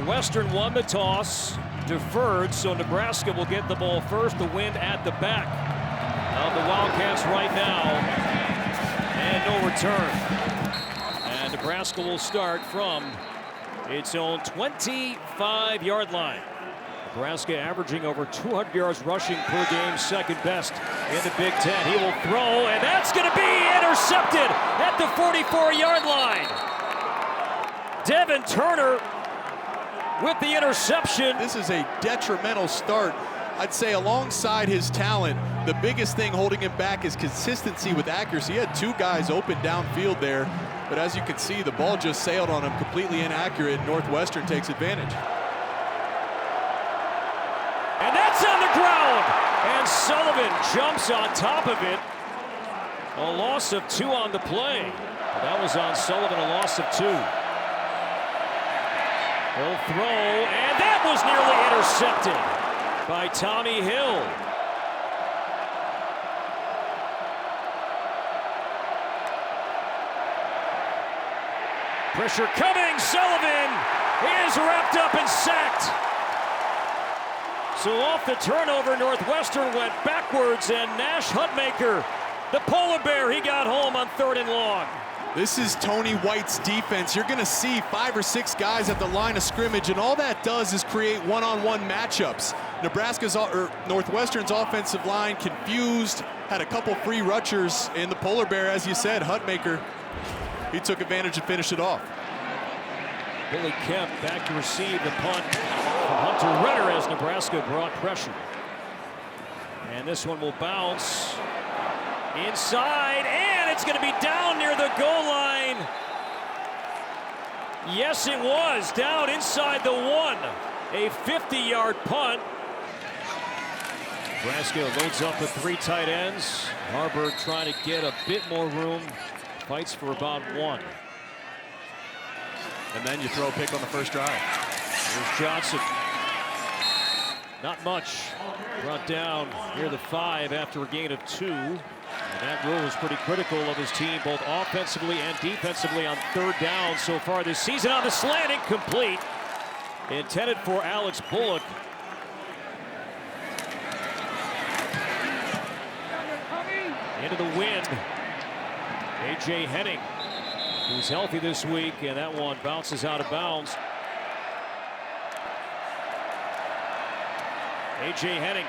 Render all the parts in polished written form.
Northwestern won the toss, deferred, so Nebraska will get the ball first. The wind at the back of the Wildcats right now, and no return. And Nebraska will start from its own 25-yard line. Nebraska averaging over 200 yards rushing per game, second best in the Big Ten. He will throw, and that's going to be intercepted at the 44-yard line. Devin Turner with the interception. This is a detrimental start. I'd say alongside his talent, the biggest thing holding him back is consistency with accuracy. He had two guys open downfield there, but as you can see, the ball just sailed on him, completely inaccurate. Northwestern takes advantage. And that's on the ground, and Sullivan jumps on top of it. A loss of 2 on the play. That was on Sullivan, a loss of 2. He'll throw, and that was nearly intercepted by Tommy Hill. Pressure coming, Sullivan is wrapped up and sacked. So off the turnover, Northwestern went backwards, and Nash Hutmaker, the polar bear, he got home on 3rd and long. This is Tony White's defense. You're going to see 5 or 6 guys at the line of scrimmage, and all that does is create one-on-one matchups. Northwestern's offensive line confused, had a couple free rushers, and the polar bear, as you said, Hutmaker, he took advantage and finished it off. Billy Kemp back to receive the punt from Hunter Renner as Nebraska brought pressure. And this one will bounce inside, and it's going to be down near the goal line. Yes, it was down inside the 1. A 50-yard punt. Nebraska loads up with 3 tight ends. Haarberg trying to get a bit more room. Fights for about 1. And then you throw a pick on the first drive. Here's Johnson. Not much. Brought down near the 5 after a gain of 2. And that rule is pretty critical of his team, both offensively and defensively on 3rd down so far this season. On the slant, incomplete. Intended for Alex Bullock. Into the wind. A.J. Henning, who's healthy this week, and that one bounces out of bounds. A.J. Henning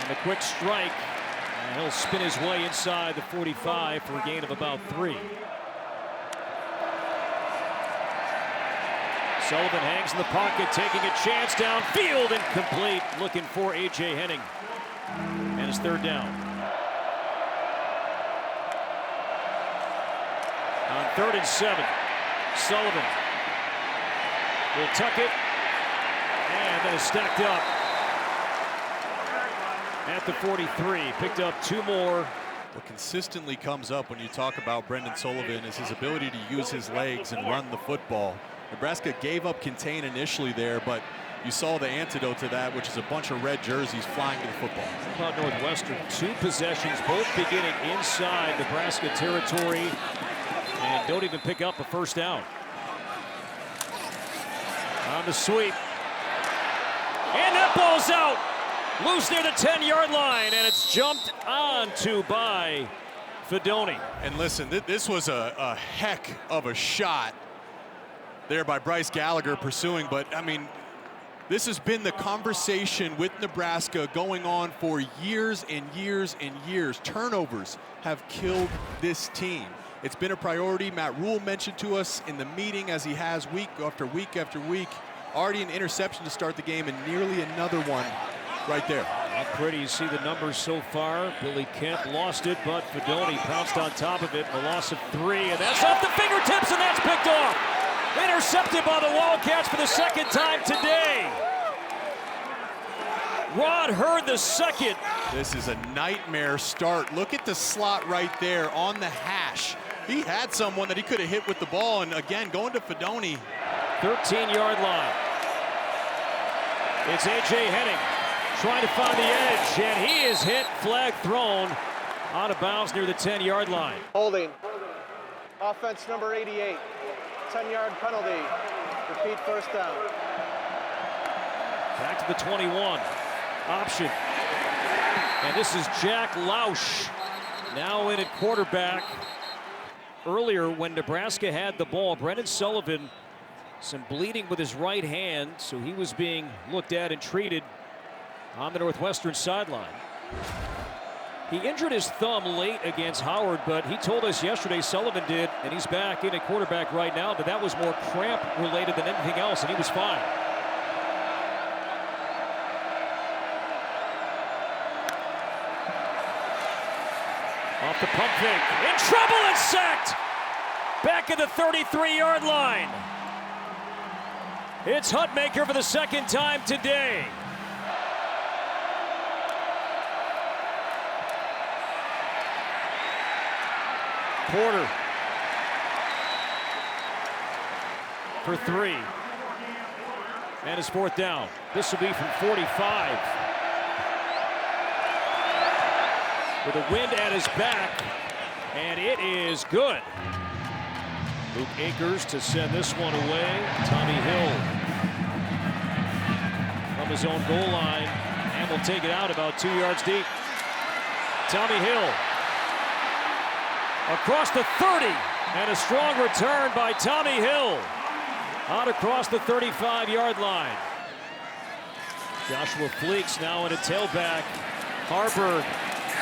on the quick strike, and he'll spin his way inside the 45 for a gain of about 3. Sullivan hangs in the pocket, taking a chance downfield, incomplete, looking for A.J. Henning, and it's 3rd down. On 3rd and 7, Sullivan will tuck it, and then is stacked up at the 43. Picked up 2 more. What consistently comes up when you talk about Brendan Sullivan is his ability to use his legs and run the football. Nebraska gave up contain initially there, but you saw the antidote to that, which is a bunch of red jerseys flying to the football. How about Northwestern? 2 possessions, both beginning inside Nebraska territory, and don't even pick up a first down. On the sweep. And that ball's out. Loose near the 10-yard line, and it's jumped onto by Fedoni. And listen, this was a heck of a shot there by Bryce Gallagher pursuing, but I mean, this has been the conversation with Nebraska going on for years and years and years. Turnovers have killed this team. It's been a priority. Matt Rule mentioned to us in the meeting, as he has week after week after week, already an interception to start the game and nearly another one right there. Not pretty. You see the numbers so far. Billy Kemp lost it, but Fedoni pounced on top of it. A loss of 3, and that's off the fingertips, and that's picked off. Intercepted by the Wildcats for the 2nd time today. Rod Hurd the 2nd. This is a nightmare start. Look at the slot right there on the hash. He had someone that he could have hit with the ball, and again, going to Fedoni. 13-yard line. It's A.J. Henning trying to find the edge, and he is hit, flag thrown, out of bounds near the 10-yard line. Holding. Offense number 88. 10-yard penalty. Repeat first down. Back to the 21. Option. And this is Jack Lausch now in at quarterback. Earlier when Nebraska had the ball, Brendan Sullivan, some bleeding with his right hand, so he was being looked at and treated on the Northwestern sideline. He injured his thumb late against Howard, but he told us yesterday, Sullivan did, and he's back in at quarterback right now, but that was more cramp related than anything else, and he was fine. Off the pump fake, in trouble and sacked! Back at the 33-yard line. It's Hutmaker for the second time today. Porter for 3. And his 4th down. This will be from 45. With a wind at his back, and it is good. Luke Akers to send this one away. Tommy Hill from his own goal line, and will take it out about 2 yards deep. Tommy Hill across the 30, and a strong return by Tommy Hill out across the 35-yard line. Joshua Fleeks now in a tailback. Haarberg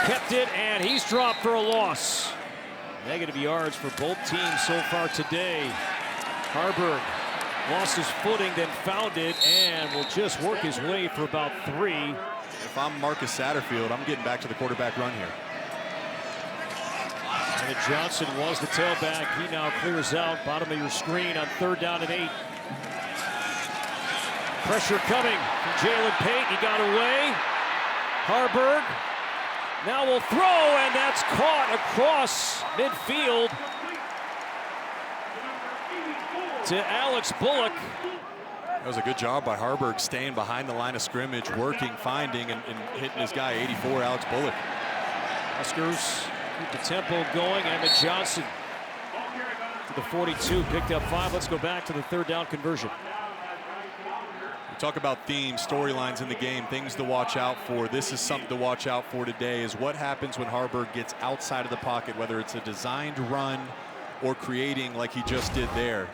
kept it, and he's dropped for a loss. Negative yards for both teams so far today. Haarberg lost his footing, then found it, and will just work his way for about 3. If I'm Marcus Satterfield, I'm getting back to the quarterback run here. And Johnson was the tailback. He now clears out. Bottom of your screen on 3rd down and 8. Pressure coming from Jalen Pate. He got away. Haarberg now will throw, and that's caught across midfield to Alex Bullock. That was a good job by Haarberg, staying behind the line of scrimmage, working, finding, and hitting his guy, 84, Alex Bullock. Huskers keep the tempo going. Emmett Johnson to the 42, picked up 5. Let's go back to the 3rd down conversion. We talk about themes, storylines in the game, things to watch out for. This is something to watch out for today, is what happens when Haarberg gets outside of the pocket, whether it's a designed run or creating like he just did there.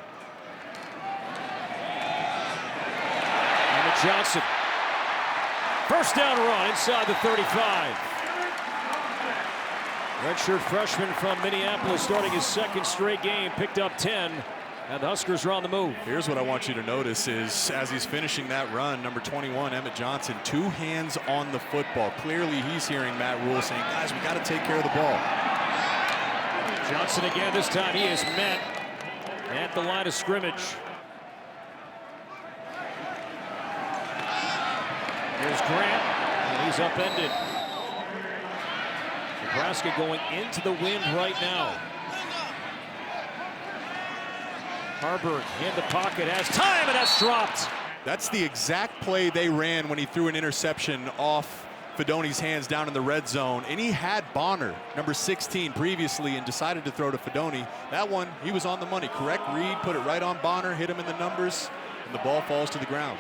Emmett Johnson. 1st down run inside the 35. Redshirt freshman from Minneapolis, starting his 2nd straight game, picked up 10, and the Huskers are on the move. Here's what I want you to notice is, as he's finishing that run, number 21, Emmett Johnson, 2 hands on the football. Clearly he's hearing Matt Rule saying, guys, we got to take care of the ball. Johnson again, this time he is met at the line of scrimmage. Here's Grant, and he's upended. Nebraska going into the wind right now. Haarberg in the pocket, has time, and that's dropped. That's the exact play they ran when he threw an interception off Fedoni's hands down in the red zone. And he had Bonner, number 16, previously, and decided to throw to Fedoni. That one, he was on the money. Correct read, put it right on Bonner, hit him in the numbers, and the ball falls to the ground.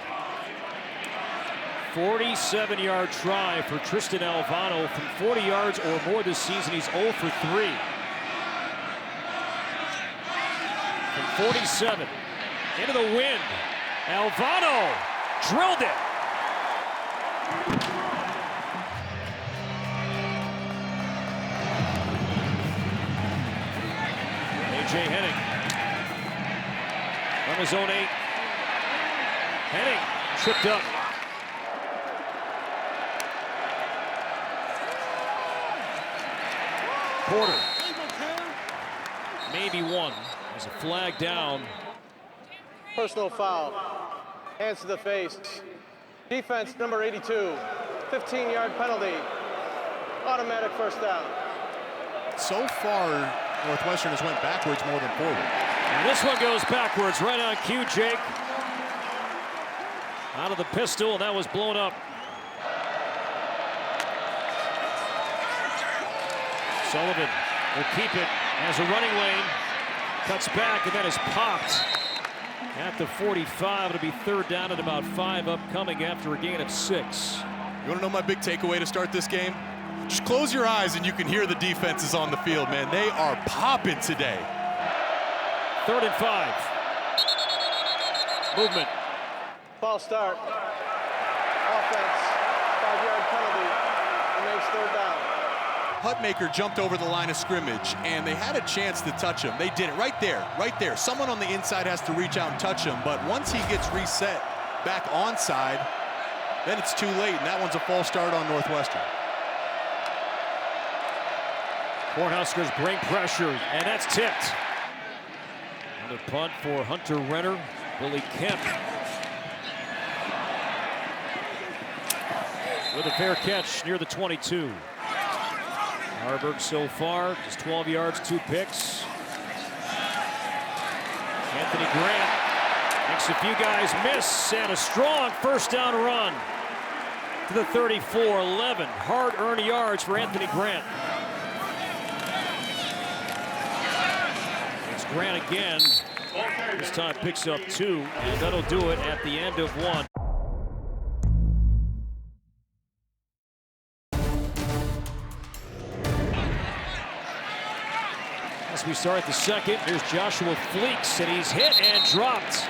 47-yard try for Tristan Alvano from 40 yards or more this season. He's 0 for 3. From 47, into the wind. Alvano drilled it. A.J. Henning from his own 8. Henning tripped up. Porter. Maybe one. There's a flag down. Personal foul. Hands to the face. Defense number 82. 15-yard penalty. Automatic 1st down. So far, Northwestern has went backwards more than forward. And this one goes backwards, right on cue, Jake. Out of the pistol, and that was blown up. Sullivan will keep it as a running lane. Cuts back and then is popped. At the 45, it'll be third down at about 5 upcoming after a gain of 6. You want to know my big takeaway to start this game? Just close your eyes and you can hear the defenses on the field, man. They are popping today. 3rd and 5. Movement. False start. Offense. 5-yard penalty. Remains third down. Hutmaker jumped over the line of scrimmage, and they had a chance to touch him. They did it right there, right there. Someone on the inside has to reach out and touch him, but once he gets reset back onside, then it's too late, and that one's a false start on Northwestern. Cornhuskers bring pressure, and that's tipped. Another punt for Hunter Renner. Billy Kemp with a fair catch near the 22. Haarberg so far, just 12 yards, 2 picks. Anthony Grant makes a few guys miss, and a strong first down run to the 34, 11 hard-earned yards for Anthony Grant. It's Grant again. This time picks up 2, and that'll do it at the end of 1. As we start the second, here's Joshua Fleeks, and he's hit and dropped.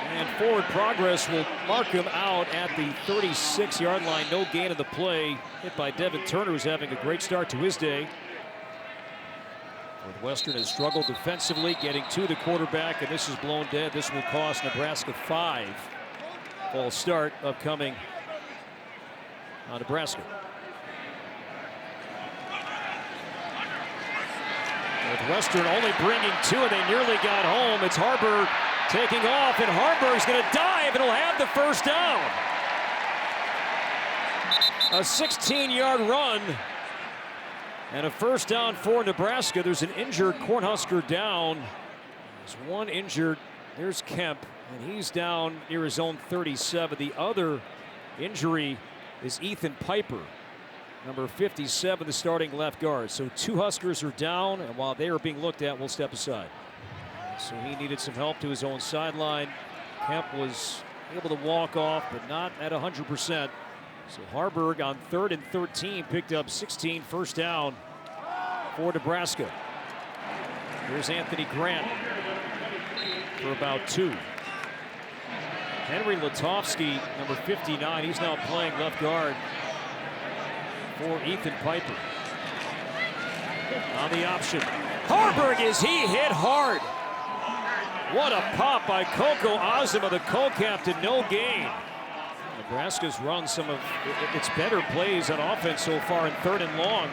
And forward progress will mark him out at the 36-yard line. No gain of the play. Hit by Devin Turner, who's having a great start to his day. Northwestern has struggled defensively, getting to the quarterback, and this is blown dead. This will cost Nebraska 5. False start upcoming on Nebraska. Northwestern only bringing 2, and they nearly got home. It's Haarberg taking off, and Haarberg's going to dive, and he'll have the first down. A 16-yard run. And a first down for Nebraska. There's an injured Cornhusker down. There's one injured. There's Kemp, and he's down near his own 37. The other injury is Ethan Piper, number 57, the starting left guard. So 2 Huskers are down, and while they are being looked at, we'll step aside. So he needed some help to his own sideline. Kemp was able to walk off, but not at 100%. So Haarberg on 3rd and 13 picked up 16, first down for Nebraska. Here's Anthony Grant for about 2. Henry Latovsky, number 59, he's now playing left guard for Ethan Piper. On the option, Haarberg, is he hit hard? What a pop by Coco Azuma, the co-captain, no gain. Nebraska's run some of its better plays on offense so far in 3rd and long.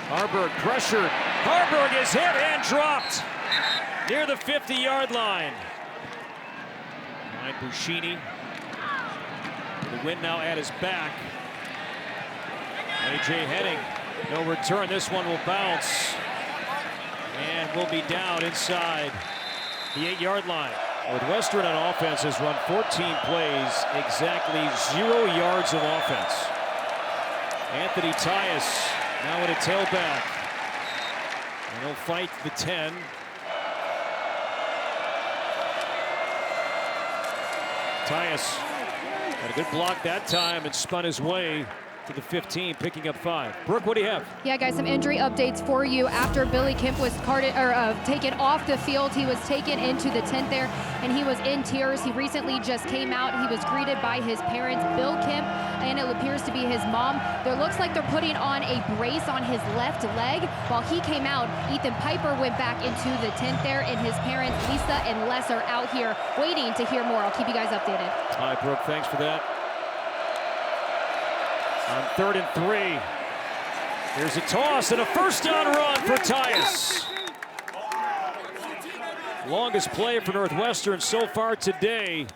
Haarberg pressured. Haarberg is hit and dropped near the 50-yard line. Ryan Buschini. The wind now at his back. A.J. Henning, no return. This one will bounce and will be down inside the 8-yard line. Northwestern on offense has run 14 plays, exactly 0 yards of offense. Anthony Tyus now in a tailback. And he'll fight the 10. Tyus had a good block that time and spun his way to the 15, picking up 5. Brooke, what do you have? Yeah, guys, some injury updates for you. After Billy Kemp was taken off the field, he was taken into the tent there, and he was in tears. He recently just came out. He was greeted by his parents, Bill Kemp, and it appears to be his mom. There looks like they're putting on a brace on his left leg. While he came out, Ethan Piper went back into the tent there, and his parents, Lisa and Les, are out here waiting to hear more. I'll keep you guys updated. All right, Brooke, thanks for that. On 3rd and 3, here's a toss and a first down run for Tyus. Longest play for Northwestern so far today,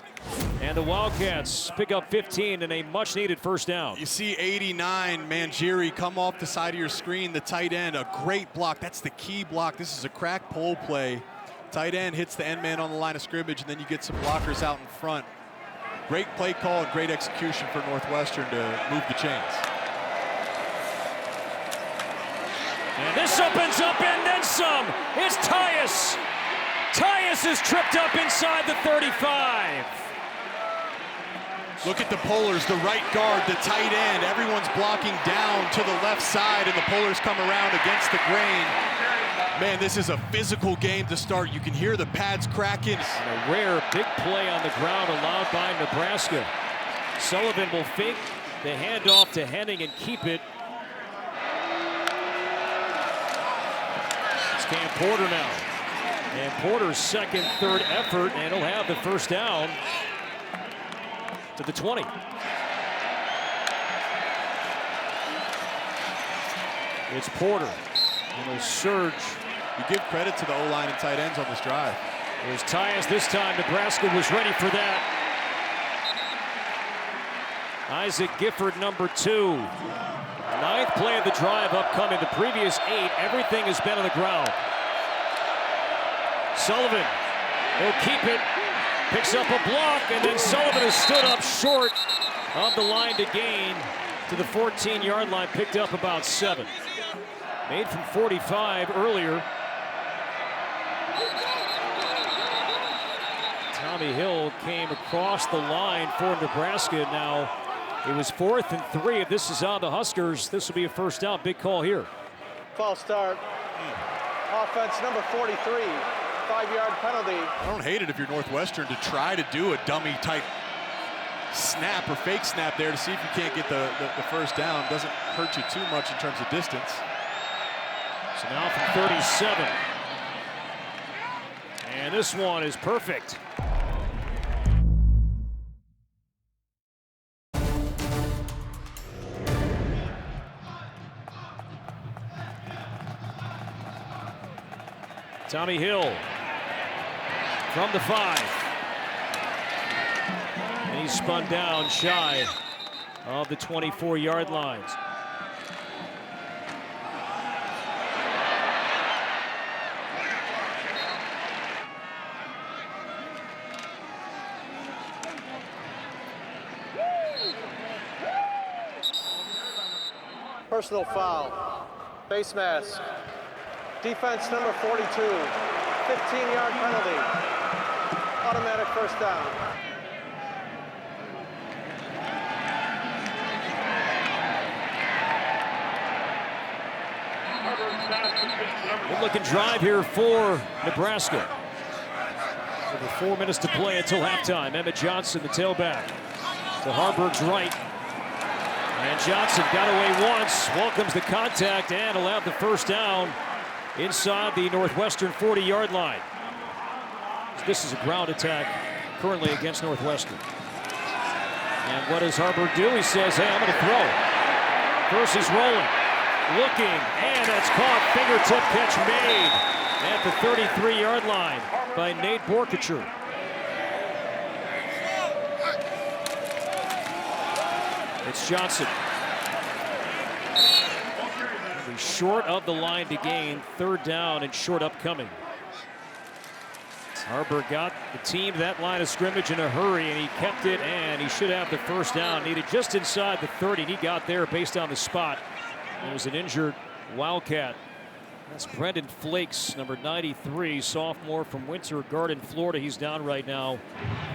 and the Wildcats pick up 15 and a much-needed first down. You see 89, Mangieri, come off the side of your screen, the tight end, a great block. That's the key block. This is a crack pole play. Tight end hits the end man on the line of scrimmage, and then you get some blockers out in front. Great play call and great execution for Northwestern to move the chains. And this opens up and then some. It's Tyus. Tyus is tripped up inside the 35. Look at the Polars, the right guard, the tight end. Everyone's blocking down to the left side, and the Polars come around against the grain. Man, this is a physical game to start. You can hear the pads cracking. And a rare big play on the ground allowed by Nebraska. Sullivan will fake the handoff to Henning and keep it. It's Cam Porter now. And Porter's second, third effort, and he'll have the first down to the 20. It's Porter, and he'll surge. You give credit to the O-line and tight ends on this drive. There's Tyus this time. Nebraska was ready for that. Isaac Gifford, number 2. Ninth play of the drive upcoming. The previous 8, everything has been on the ground. Sullivan will keep it. Picks up a block, and then Sullivan has stood up short of the line to gain to the 14-yard line. Picked up about 7. Made from 45 earlier. Tommy Hill came across the line for Nebraska. Now it was 4th and 3. If this is on the Huskers, this will be a first down. Big call here. False start. Offense number 43. 5-yard penalty. I don't hate it if you're Northwestern to try to do a dummy type snap or fake snap there to see if you can't get the first down. Doesn't hurt you too much in terms of distance. So now from 37. And this one is perfect. Tommy Hill from the 5. And he's spun down shy of the 24-yard lines. Personal foul. Face mask. Defense number 42. 15-yard penalty. Automatic first down. Good looking drive here for Nebraska. Over 4 minutes to play until halftime. Emmett Johnson, the tailback, to Haarberg's right. And Johnson got away once, welcomes the contact, and will have the first down inside the Northwestern 40-yard line. This is a ground attack currently against Northwestern. And what does Haarberg do? He says, hey, I'm going to throw. First he's rolling, looking, and that's caught. Fingertip catch made at the 33-yard line by Nate Borkacher. It's Johnson. He's short of the line to gain. Third down and short upcoming. Haarberg got the team to that line of scrimmage in a hurry, and he kept it, and he should have the first down. Needed just inside the 30, and he got there based on the spot. There was an injured Wildcat. That's Brendan Flakes, number 93, sophomore from Winter Garden, Florida. He's down right now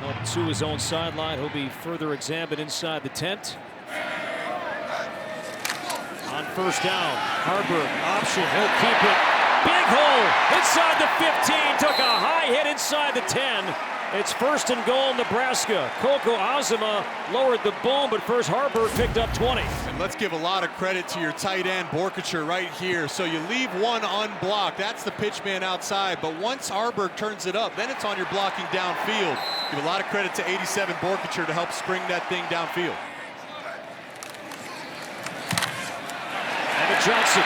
up to his own sideline. He'll be further examined inside the tent. On first down, Haarberg option, he'll keep it. Big hole inside the 15, took a high hit inside the 10. It's first and goal, Nebraska. Koko Azuma lowered the boom, but first Haarberg picked up 20. And let's give a lot of credit to your tight end, Borkacher, right here. So you leave one unblocked. That's the pitch man outside. But once Haarberg turns it up, then it's on your blocking downfield. Give a lot of credit to 87 Borkacher to help spring that thing downfield. Emmett Johnson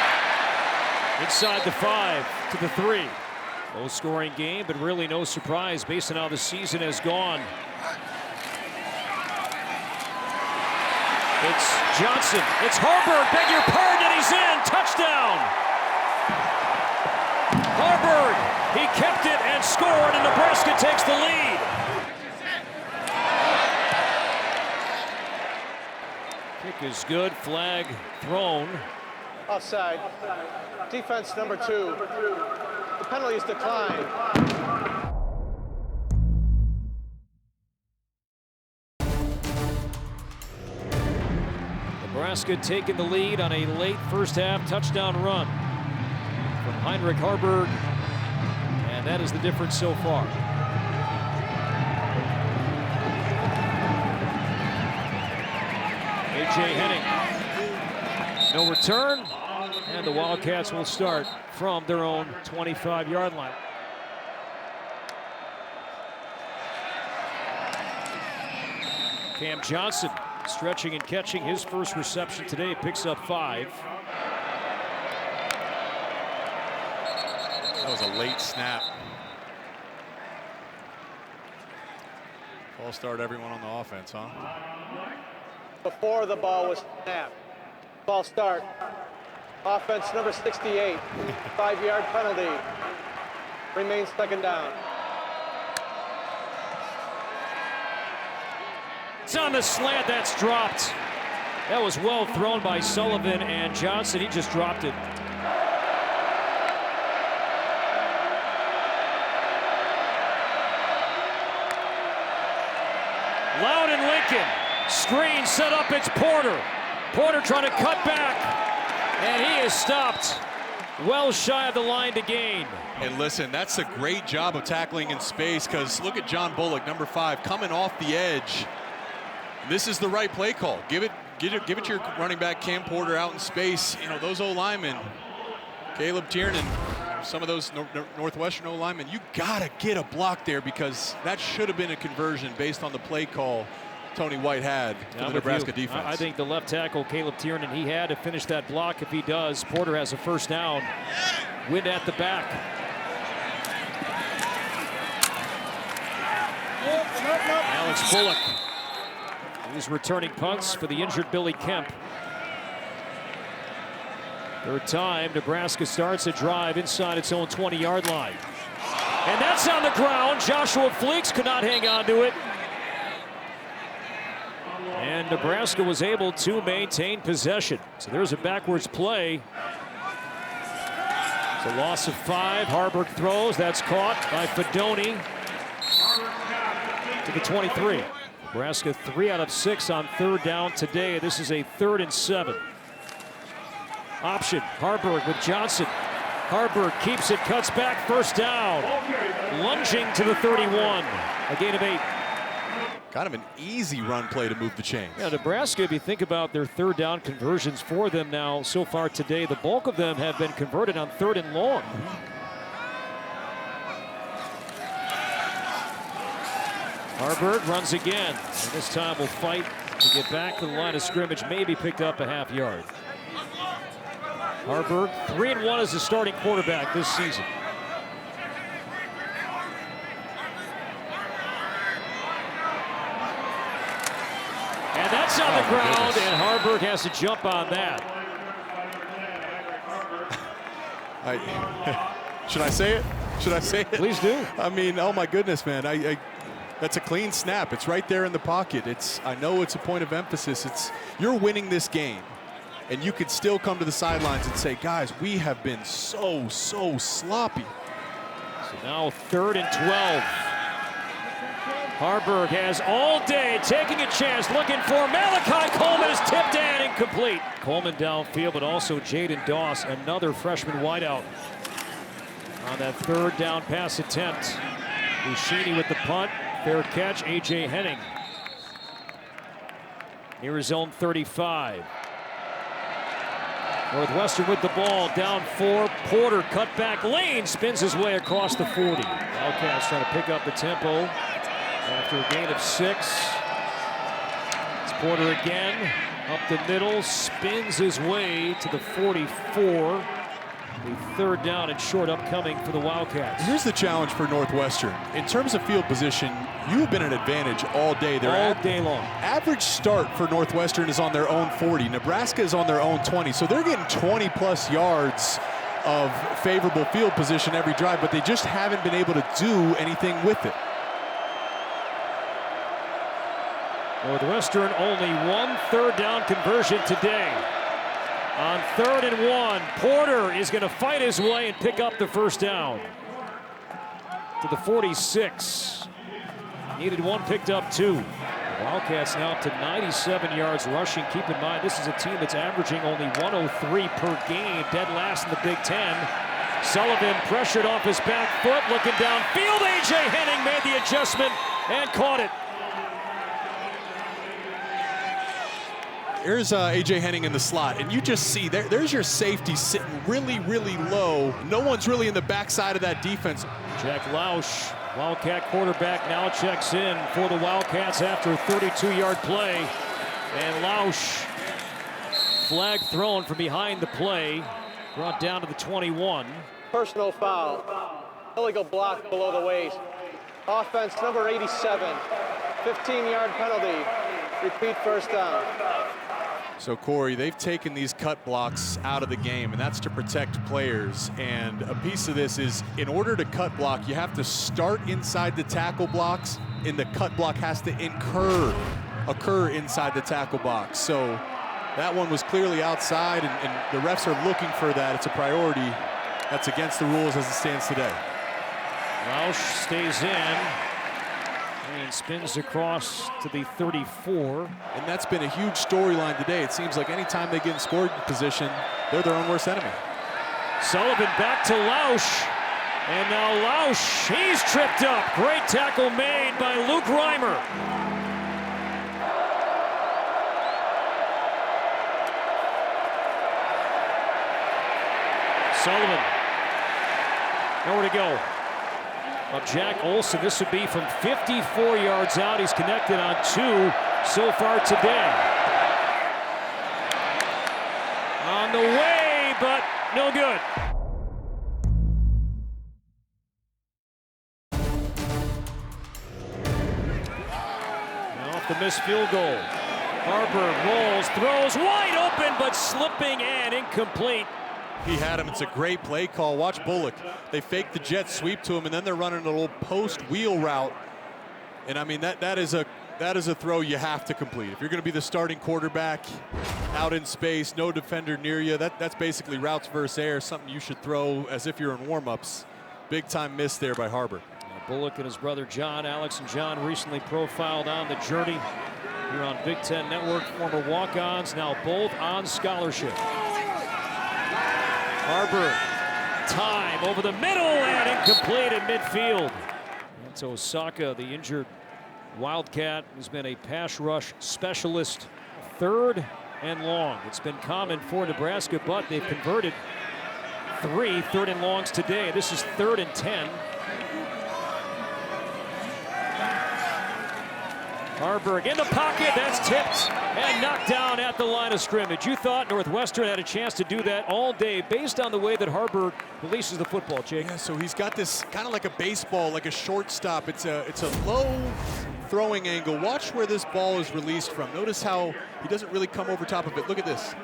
inside the 5 to the 3. Low scoring game, but really no surprise based on how the season has gone. It's Johnson, it's Haarberg, beg your pardon, and he's in, touchdown! Haarberg, he kept it and scored, and Nebraska takes the lead. Kick is good, flag thrown. Offside. Defense number 2. The penalty is declined. Nebraska taking the lead on a late first half touchdown run from Heinrich Haarberg, and that is the difference so far. A.J. Henning, no return, and the Wildcats will start from their own 25-yard line. Cam Johnson stretching and catching his first reception today, picks up 5. That was a late snap. False start everyone on the offense, huh? Before the ball was snapped. False start. Offense number 68. 5-yard penalty. Remains second down. It's on the slant, that's dropped. That was well thrown by Sullivan, and Johnson, he just dropped it. Loud and Lincoln. Screen set up, it's Porter. Porter trying to cut back, and he is stopped well shy of the line to gain. And listen, that's a great job of tackling in space, because look at John Bullock, number 5, coming off the edge. This is the right play call. Give it to your running back, Cam Porter, out in space. You know, those O-linemen, Caleb Tiernan, some of those Northwestern O-linemen, you gotta get a block there, because that should have been a conversion based on the play call Tony White had for the Nebraska defense. I think the left tackle, Caleb Tiernan, he had to finish that block. If he does, Porter has a first down. Wind at the back. Alex Bullock. He's returning punts for the injured Billy Kemp. Third time, Nebraska starts a drive inside its own 20-yard line. And that's on the ground. Joshua Fleeks could not hang on to it. And Nebraska was able to maintain possession. So there's a backwards play. It's a loss of 5. Haarberg throws. That's caught by Fedoni to the 23. Nebraska 3 out of 6 on third down today. This is a 3rd and 7. Option, Haarberg with Johnson. Haarberg keeps it, cuts back, first down. Lunging to the 31, a gain of 8. Kind of an easy run play to move the chains. Yeah, Nebraska, if you think about their third down conversions for them now so far today, the bulk of them have been converted on 3rd and long. Haarberg runs again, and this time will fight to get back to the line of scrimmage, maybe picked up a half yard. Haarberg 3-1 as the starting quarterback this season. And that's on the ground, and Haarberg has to jump on that. Should I say it? Should I say it? Please do. I mean, oh my goodness, man. That's a clean snap. It's right there in the pocket. I know it's a point of emphasis. You're winning this game, and you could still come to the sidelines and say, guys, we have been so sloppy. So now 3rd and 12. Haarberg has all day, taking a chance, looking for Malachi Coleman, is tipped and incomplete. Coleman downfield, but also Jaden Doss, another freshman wideout. On that 3rd down pass attempt, Buschini with the punt, fair catch, A.J. Henning. Near his own 35. Northwestern with the ball, down 4. Porter cut back lane, spins his way across the 40. Wildcats trying to pick up the tempo after a gain of 6. It's Porter again, up the middle, spins his way to the 44. The 3rd down and short upcoming for the Wildcats. Here's the challenge for Northwestern. In terms of field position, you have been an advantage all day. All day long. Average start for Northwestern is on their own 40. Nebraska is on their own 20. So they're getting 20-plus yards of favorable field position every drive, but they just haven't been able to do anything with it. Northwestern only 1 3rd down conversion today. On 3rd and 1, Porter is going to fight his way and pick up the first down. To the 46. Needed 1, picked up 2. The Wildcats now up to 97 yards rushing. Keep in mind, this is a team that's averaging only 103 per game, dead last in the Big Ten. Sullivan pressured off his back foot, looking downfield. A.J. Henning made the adjustment and caught it. Here's A.J. Henning in the slot, and you just see there's your safety sitting really, really low. No one's really in the backside of that defense. Jack Lausch, Wildcat quarterback, now checks in for the Wildcats after a 32-yard play. And Lausch, flag thrown from behind the play, brought down to the 21. Personal foul. Illegal block below the waist. Offense number 87. 15-yard penalty. Repeat first down. So, Corey, they've taken these cut blocks out of the game, and that's to protect players. And a piece of this is, in order to cut block, you have to start inside the tackle blocks, and the cut block has to occur inside the tackle box. So that one was clearly outside, and the refs are looking for that. It's a priority. That's against the rules as it stands today. Lausch stays in and spins across to the 34. And that's been a huge storyline today. It seems like anytime they get in scoring position, they're their own worst enemy. Sullivan back to Lausch. And now Lausch, he's tripped up. Great tackle made by Luke Reimer. Sullivan, nowhere to go. Of Jack Olson, this would be from 54 yards out. He's connected on 2 so far today. On the way, but no good. Off the missed field goal. Haarberg rolls, throws, wide open, but slipping and incomplete. He had him. It's a great play call. Watch Bullock. They fake the jet sweep to him, and then they're running a little post wheel route. And I mean, that is a throw you have to complete. If you're going to be the starting quarterback out in space, no defender near you, that's basically routes versus air, something you should throw as if you're in warm-ups. Big time miss there by Haarberg. Bullock and his brother John, Alex and John, recently profiled on the journey here on Big Ten Network. Former walk-ons, now both on scholarship. Haarberg, time over the middle and incomplete at midfield. And so Osaka, the injured Wildcat, has been a pass rush specialist. 3rd and long. It's been common for Nebraska, but they've converted 3 3rd and longs today. This is 3rd and 10. Haarberg in the pocket, that's tipped and knocked down at the line of scrimmage. You thought Northwestern had a chance to do that all day based on the way that Haarberg releases the football, Jake. Yeah, so he's got this kind of like a baseball, like a shortstop. It's a low throwing angle. Watch where this ball is released from. Notice how he doesn't really come over top of it. Look at this.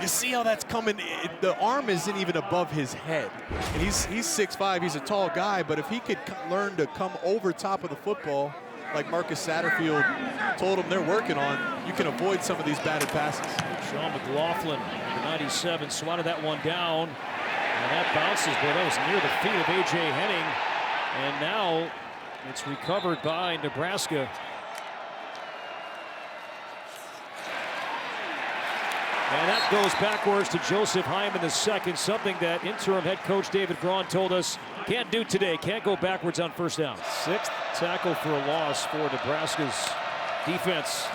You see how that's coming? The arm isn't even above his head. And he's 6'5", he's a tall guy, but if he could learn to come over top of the football, like Marcus Satterfield told him they're working on, you can avoid some of these batted passes. Sean McLaughlin, the 97, swatted that one down. And that bounces, but that was near the feet of A.J. Henning. And now it's recovered by Nebraska. And that goes backwards to Joseph Hyman II, something that interim head coach David Braun told us can't do today, can't go backwards on first down. 6th tackle for a loss for Nebraska's defense.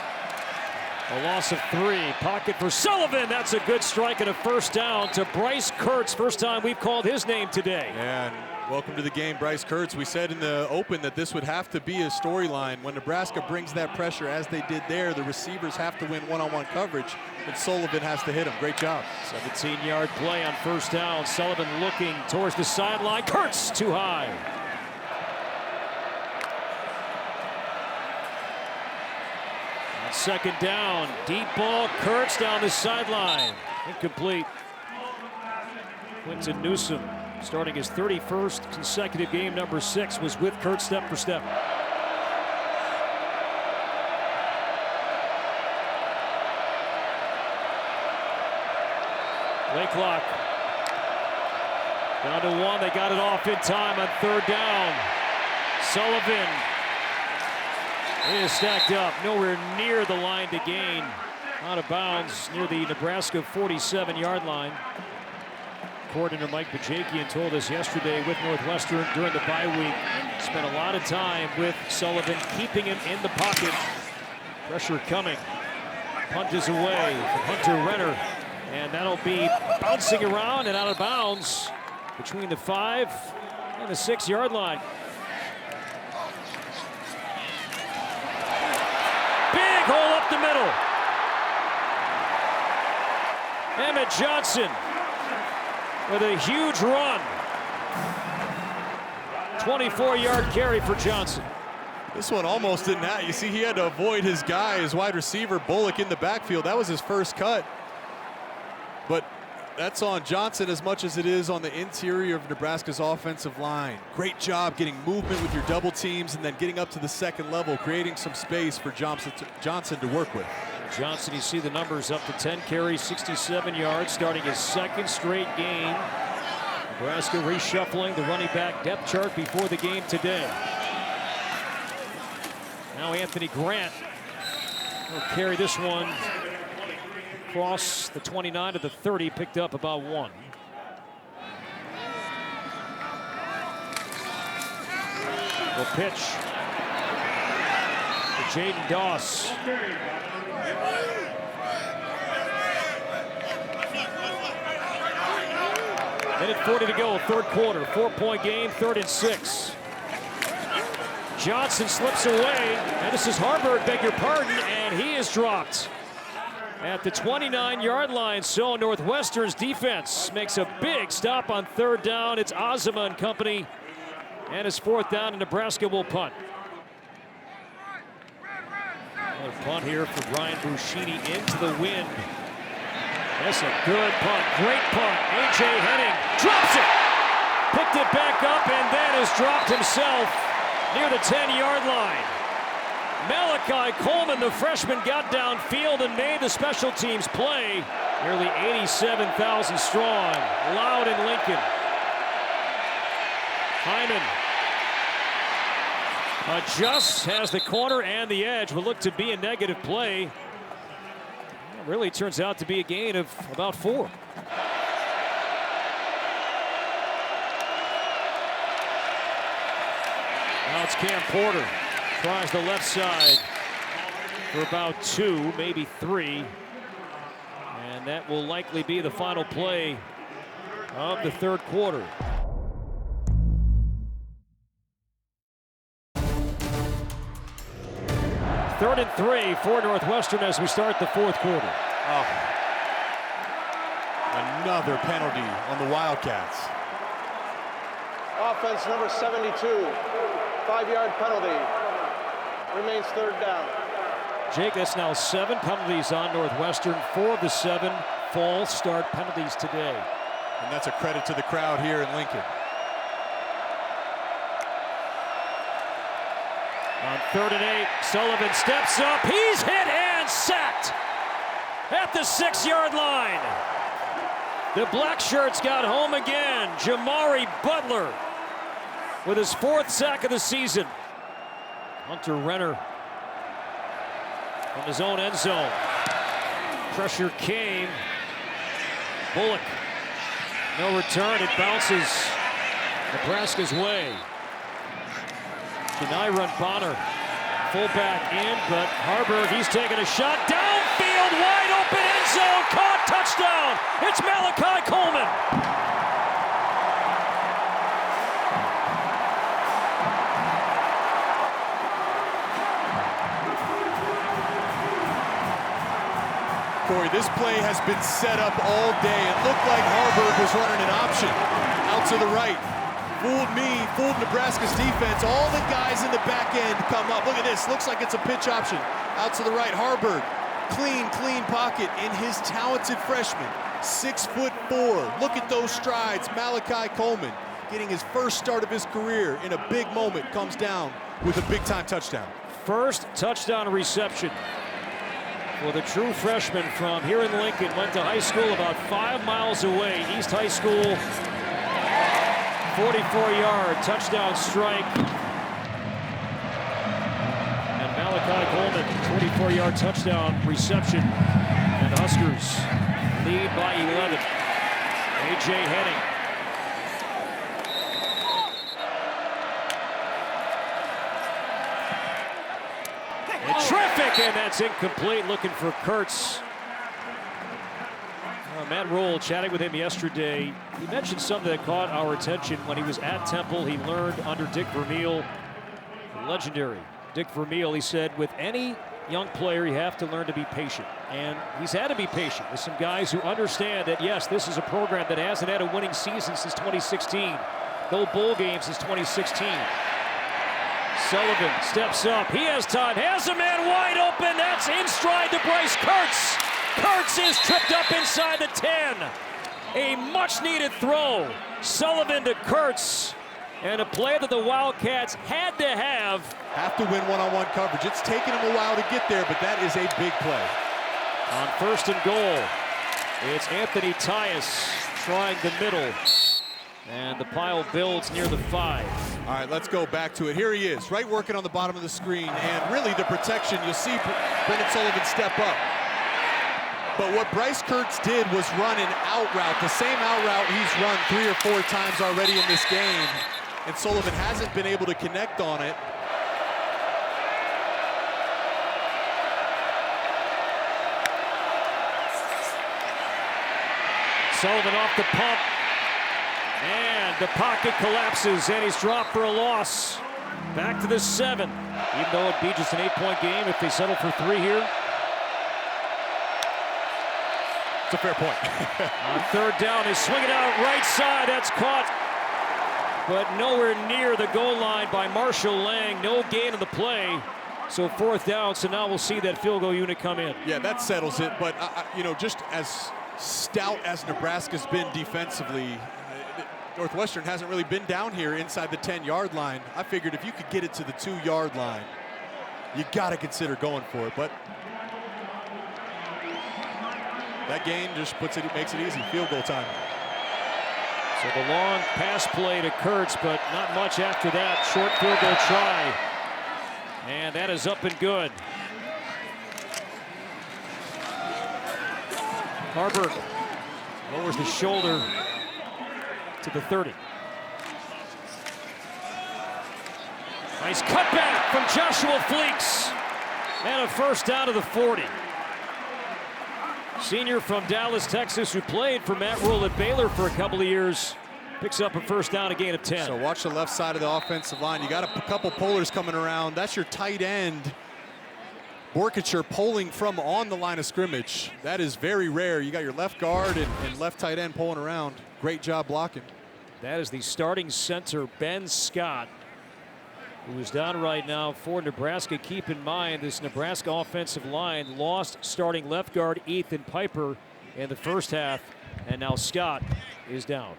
A loss of 3. Pocket for Sullivan. That's a good strike and a first down to Bryce Kurtz. First time we've called his name today. And welcome to the game, Bryce Kurtz. We said in the open that this would have to be a storyline. When Nebraska brings that pressure, as they did there, the receivers have to win one-on-one coverage, and Sullivan has to hit him. Great job. 17-yard play on first down. Sullivan looking towards the sideline. Kurtz too high. On 2nd down, deep ball. Kurtz down the sideline. Incomplete. Quinton Newsome, starting his 31st consecutive game, number 6, was with Kurtz step for step. Play clock. Down to 1. They got it off in time on 3rd down. Sullivan is stacked up, nowhere near the line to gain. Out of bounds near the Nebraska 47-yard line. Coordinator Mike Bajakian told us yesterday with Northwestern during the bye week, spent a lot of time with Sullivan, keeping him in the pocket. Pressure coming. Punt is away from Hunter Renner, and that'll be bouncing around and out of bounds between the 5 and the 6-yard line. Big hole up the middle. Emmett Johnson with a huge run. 24-yard carry for Johnson. This one almost didn't happen. You see, he had to avoid his guy, his wide receiver, Bullock, in the backfield. That was his first cut. But that's on Johnson as much as it is on the interior of Nebraska's offensive line. Great job getting movement with your double teams and then getting up to the second level, creating some space for Johnson to work with. Johnson, you see the numbers, up to 10 carries, 67 yards, starting his 2nd straight game. Nebraska reshuffling the running back depth chart before the game today. Now Anthony Grant will carry this one across the 29 to the 30, picked up about 1. The pitch to Jaden Doss. Minute 40 to go, 3rd quarter, 4-point game, 3rd and 6. Johnson slips away, and this is Haarberg, beg your pardon, and he is dropped at the 29-yard line. So Northwestern's defense makes a big stop on 3rd down. It's Azuma and company, and it's 4th down, and Nebraska will punt. Another punt here for Brian Buschini into the wind. That's a good punt, great punt. A.J. Henning drops it, picked it back up, and then has dropped himself near the 10-yard line. Malachi Coleman, the freshman, got downfield and made the special teams play. Nearly 87,000 strong, loud in Lincoln. Hyman adjusts, has the corner and the edge. Will look to be a negative play. It really turns out to be a gain of about 4. Now it's Cam Porter. Tries the left side for about 2, maybe 3. And that will likely be the final play of the 3rd quarter. Third and 3 for Northwestern as we start the 4th quarter. Oh. Another penalty on the Wildcats. Offense number 72, 5-yard penalty. Remains 3rd down. Jake, that's now 7 penalties on Northwestern. 4 of the 7 false start penalties today. And that's a credit to the crowd here in Lincoln. On 3rd and 8, Sullivan steps up. He's hit and sacked at the 6-yard line. The black shirts got home again. Jamari Butler with his 4th sack of the season. Hunter Renner from his own end zone. Pressure came. Bullock, no return. It bounces Nebraska's way. Janiron Bonner, fullback in, but Haarberg, he's taking a shot downfield, wide open end zone, caught, touchdown. It's Malachi Coleman. Corey, this play has been set up all day. It looked like Haarberg was running an option out to the right. Fooled me, fooled Nebraska's defense. All the guys in the back end come up. Look at this, looks like it's a pitch option. Out to the right, Haarberg, clean pocket in his talented freshman, 6'4". Look at those strides. Malachi Coleman getting his first start of his career in a big moment, comes down with a big-time touchdown. First touchdown reception Well, the true freshman from here in Lincoln went to high school about 5 miles away. East High School, 44-yard touchdown strike. And Malachi Coleman, 24-yard touchdown reception. And the Huskers lead by 11. A.J. Henning. Terrific, and that's incomplete. Looking for Kurtz. Matt Rule, chatting with him yesterday, he mentioned something that caught our attention when he was at Temple. He learned under Dick Vermeil, legendary Dick Vermeil. He said, with any young player, you have to learn to be patient. And he's had to be patient with some guys who understand that, yes, this is a program that hasn't had a winning season since 2016. No bowl games since 2016. Sullivan steps up. He has time. Has a man wide open. That's in stride to Bryce Kurtz. Kurtz is tripped up inside the 10. A much-needed throw. Sullivan to Kurtz. And a play that the Wildcats had to have. Have to win one-on-one coverage. It's taken them a while to get there, but that is a big play. On 1st and goal, it's Anthony Tyus trying the middle. And the pile builds near the 5. All right, let's go back to it. Here he is, right working on the bottom of the screen. And really the protection, you'll see Brendan Sullivan step up. But what Bryce Kurtz did was run an out route, the same out route he's run 3 or 4 times already in this game. And Sullivan hasn't been able to connect on it. Sullivan off the pump. And the pocket collapses, and he's dropped for a loss. Back to the 7. Even though it'd be just an 8-point game if they settle for 3 here. It's a fair point. On 3rd down, they swing it out right side. That's caught, but nowhere near the goal line by Marshall Lang. No gain in the play. So 4th down, so now we'll see that field goal unit come in. Yeah, that settles it. But, you know, just as stout as Nebraska's been defensively, Northwestern hasn't really been down here inside the 10-yard line. I figured if you could get it to the 2-yard line, you got to consider going for it. But that gain just makes it easy. Field goal time. So the long pass play to Kurtz, but not much after that. Short field goal try. And that is up and good. Haarberg lowers the shoulder to the 30. Nice cutback from Joshua Fleeks. And a 1st down to the 40. Senior from Dallas, Texas, who played for Matt Rule at Baylor for a couple of years, picks up a 1st down, a gain of 10. So watch the left side of the offensive line. You got a couple pullers coming around. That's your tight end, Borkacher, pulling from on the line of scrimmage. That is very rare. You got your left guard and left tight end pulling around. Great job blocking. That is the starting center, Ben Scott, who is down right now for Nebraska. Keep in mind, this Nebraska offensive line lost starting left guard Ethan Piper in the 1st half, and now Scott is down.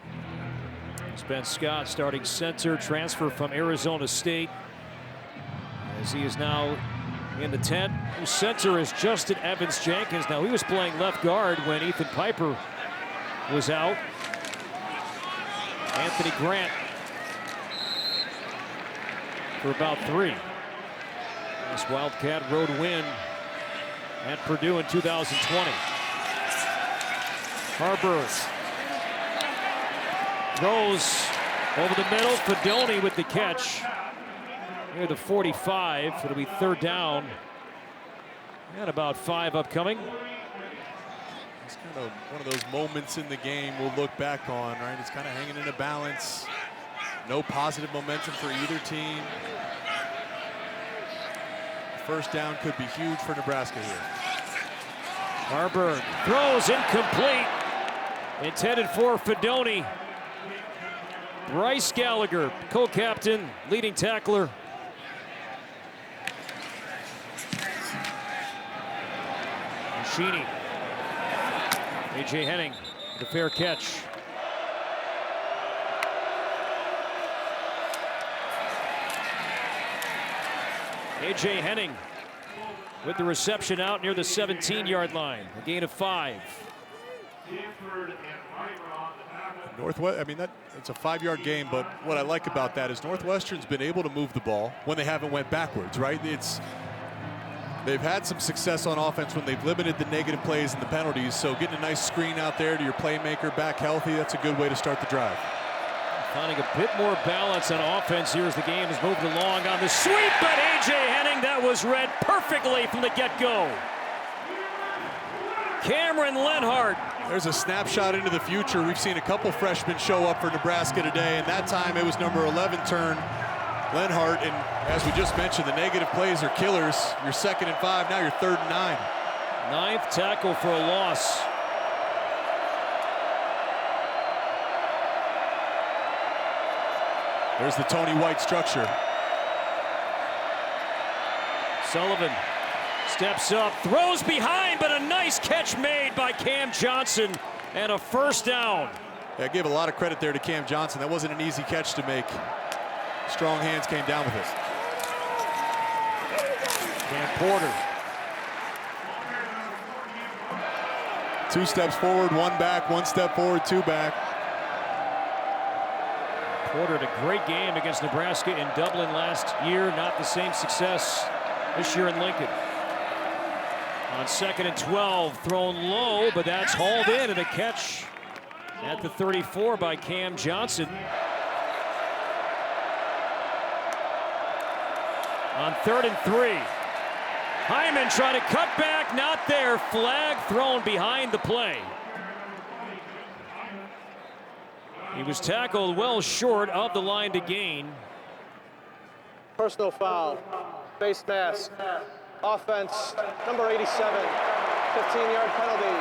It's Ben Scott, starting center, transfer from Arizona State, as he is now in the tent. Center is Justin Evans Jenkins. Now, he was playing left guard when Ethan Piper was out. Anthony Grant for about 3. This Wildcat road win at Purdue in 2020. Haarberg throws over the middle. Fedoni with the catch near the 45. It'll be 3rd down. And about 5 upcoming. It's kind of one of those moments in the game we'll look back on, right? It's kind of hanging in a balance. No positive momentum for either team. 1st down could be huge for Nebraska here. Haarberg throws incomplete. Intended for Fedoni. Bryce Gallagher, co-captain, leading tackler. Sheeny. A.J. Henning, the fair catch. A.J. Henning with the reception out near the 17-yard line. A gain of 5. Northwest, I mean, it's a 5-yard game, but what I like about that is Northwestern's been able to move the ball when they haven't went backwards, right? They've had some success on offense when they've limited the negative plays and the penalties, so getting a nice screen out there to your playmaker back healthy, that's a good way to start the drive. Finding a bit more balance on offense here as the game has moved along on the sweep, but A.J. Henning, that was read perfectly from the get-go. Cameron Lenhart. There's a snapshot into the future. We've seen a couple freshmen show up for Nebraska today, and that time it was number 11 turn Lenhart, and as we just mentioned, the negative plays are killers. You're 2nd and 5, now you're 3rd and 9. 9th tackle for a loss. There's the Tony White structure. Sullivan steps up, throws behind, but a nice catch made by Cam Johnson and a first down. Yeah, I give a lot of credit there to Cam Johnson. That wasn't an easy catch to make. Strong hands came down with this. Cam Porter. 2 steps forward, 1 back, 1 step forward, 2 back. Porter had a great game against Nebraska in Dublin last year. Not the same success this year in Lincoln. On 2nd and 12, thrown low, but that's hauled in, and a catch at the 34 by Cam Johnson. On 3rd and 3, Hyman trying to cut back, not there. Flag thrown behind the play. He was tackled well short of the line to gain. Personal foul, face mask, offense, number 87, 15-yard penalty,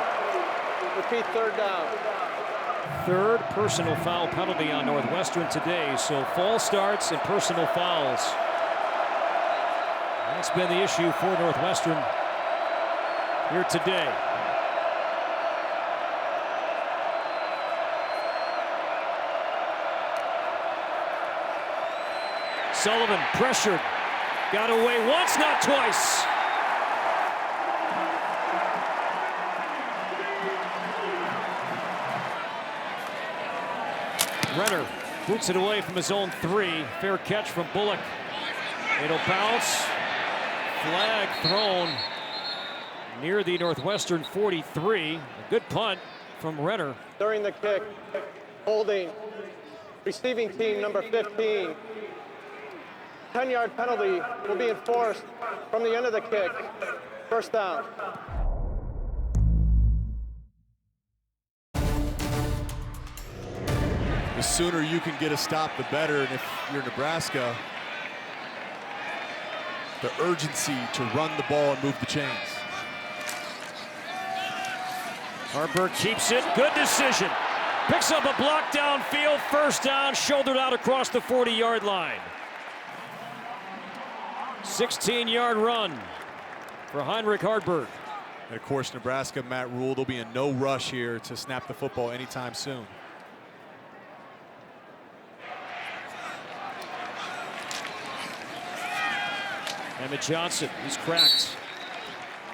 repeat 3rd down. 3rd personal foul penalty on Northwestern today, so false starts and personal fouls. That's been the issue for Northwestern here today. Sullivan pressured, got away once, not twice. Renner boots it away from his own 3. Fair catch from Bullock. It'll bounce. Flag thrown near the Northwestern 43. A good punt from Renner. During the kick, holding, receiving team number 15. 10-yard penalty will be enforced from the end of the kick. First down. The sooner you can get a stop, the better. And if you're Nebraska, the urgency to run the ball and move the chains. Haarberg keeps it. Good decision. Picks up a block downfield. First down, shouldered out across the 40-yard line. 16-yard run for Heinrich Haarberg. And of course, Nebraska, Matt Rule, they'll be in no rush here to snap the football anytime soon. Emmett Johnson, he's cracked.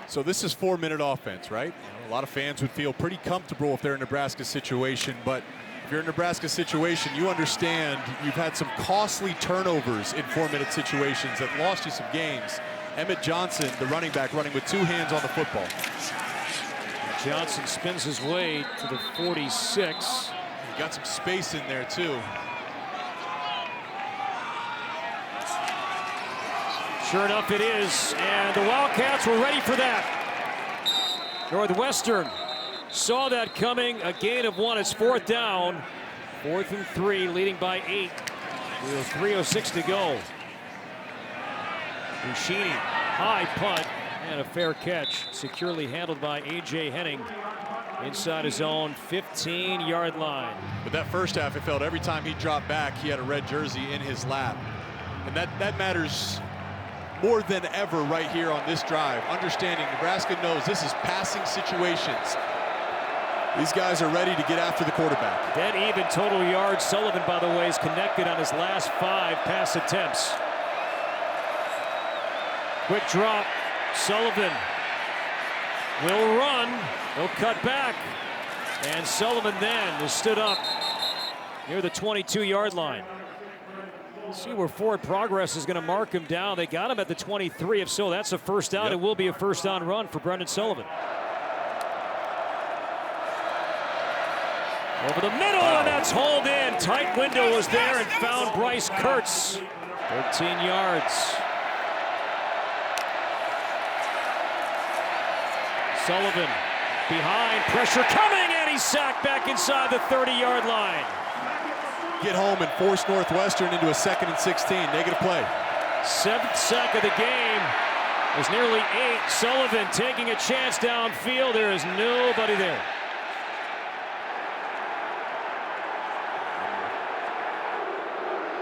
So this is 4-minute offense, right? A lot of fans would feel pretty comfortable if they're in Nebraska's situation, but if you're in Nebraska's situation, you understand you've had some costly turnovers in 4-minute situations that lost you some games. Emmett Johnson, the running back, running with 2 hands on the football. Johnson spins his way to the 46. He got some space in there too. Sure enough, it is, and the Wildcats were ready for that. Northwestern saw that coming. A gain of 1. It's 4th down. 4th and 3, leading by 8. With 3:06 to go. Buschini, high punt, and a fair catch. Securely handled by A.J. Henning inside his own 15-yard line. But that first half, it felt every time he dropped back, he had a red jersey in his lap. And that matters more than ever right here on this drive. Understanding Nebraska knows this is passing situations. These guys are ready to get after the quarterback. Dead even total yards. Sullivan, by the way, is connected on his last 5 pass attempts. Quick drop, Sullivan will run. He'll cut back. And Sullivan then is stood up near the 22-yard line. See where forward progress is going to mark him down. They got him at the 23. If so, that's a first down. It will be a first down run for Brendan Sullivan. Over the middle, and that's hauled in. Tight window was there and found Bryce Kurtz. 13 yards. Sullivan behind, pressure coming, and he's sacked back inside the 30-yard line. Get home and force Northwestern into a 2nd and 16. Negative play. 7th sack of the game. There's nearly 8. Sullivan taking a chance downfield. There is nobody there.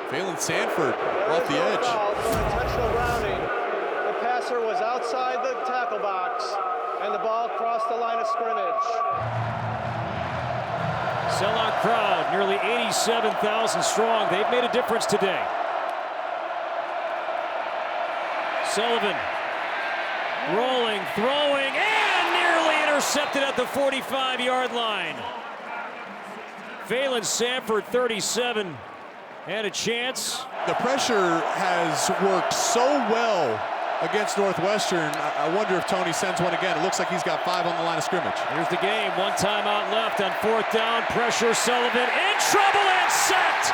Phelan Sanford off the edge. For intentional grounding. The passer was outside the tackle box, and the ball crossed the line of scrimmage. Sellout crowd, nearly 87,000 strong. They've made a difference today. Sullivan rolling, throwing, and nearly intercepted at the 45-yard line. Phelan Sanford, 37, and a chance. The pressure has worked so well against Northwestern. I wonder if Tony sends one again. It looks like he's got 5 on the line of scrimmage. Here's the game. 1 timeout left on 4th down. Pressure. Sullivan in trouble and sacked.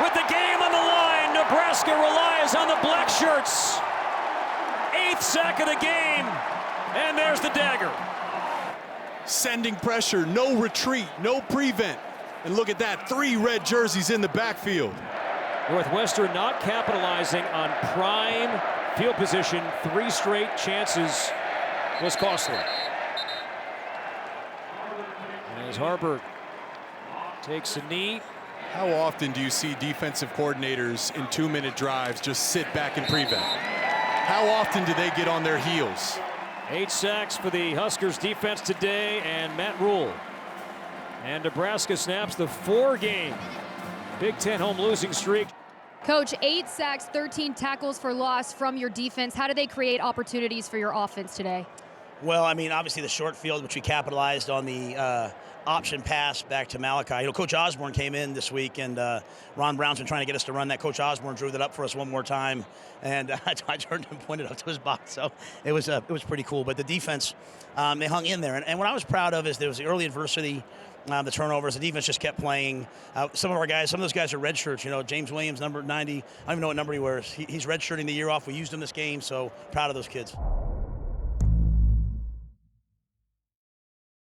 With the game on the line, Nebraska relies on the black shirts. 8th sack of the game, and there's the dagger. Sending pressure, no retreat, no prevent. And look at that, 3 red jerseys in the backfield. Northwestern not capitalizing on prime field position. 3 straight chances was costly. And as Haarberg takes a knee. How often do you see defensive coordinators in 2-minute drives just sit back and prevent? How often do they get on their heels? 8 sacks for the Huskers defense today, and Matt Rule. And Nebraska snaps the 4-game Big Ten home losing streak. Coach, 8 sacks, 13 tackles for loss from your defense. How do they create opportunities for your offense today? Well, I mean, obviously the short field, which we capitalized on the option pass back to Malachi. You know, Coach Osborne came in this week, and Ron Brown's been trying to get us to run that. Coach Osborne drew that up for us one more time, and I turned and pointed up to his box. So it was pretty cool. But the defense, they hung in there. And what I was proud of is there was the early adversity, the turnovers. The defense just kept playing. Some of those guys are red shirts. You know, James Williams, number 90. I don't even know what number he wears. He's red shirting the year off. We used him this game, so proud of those kids.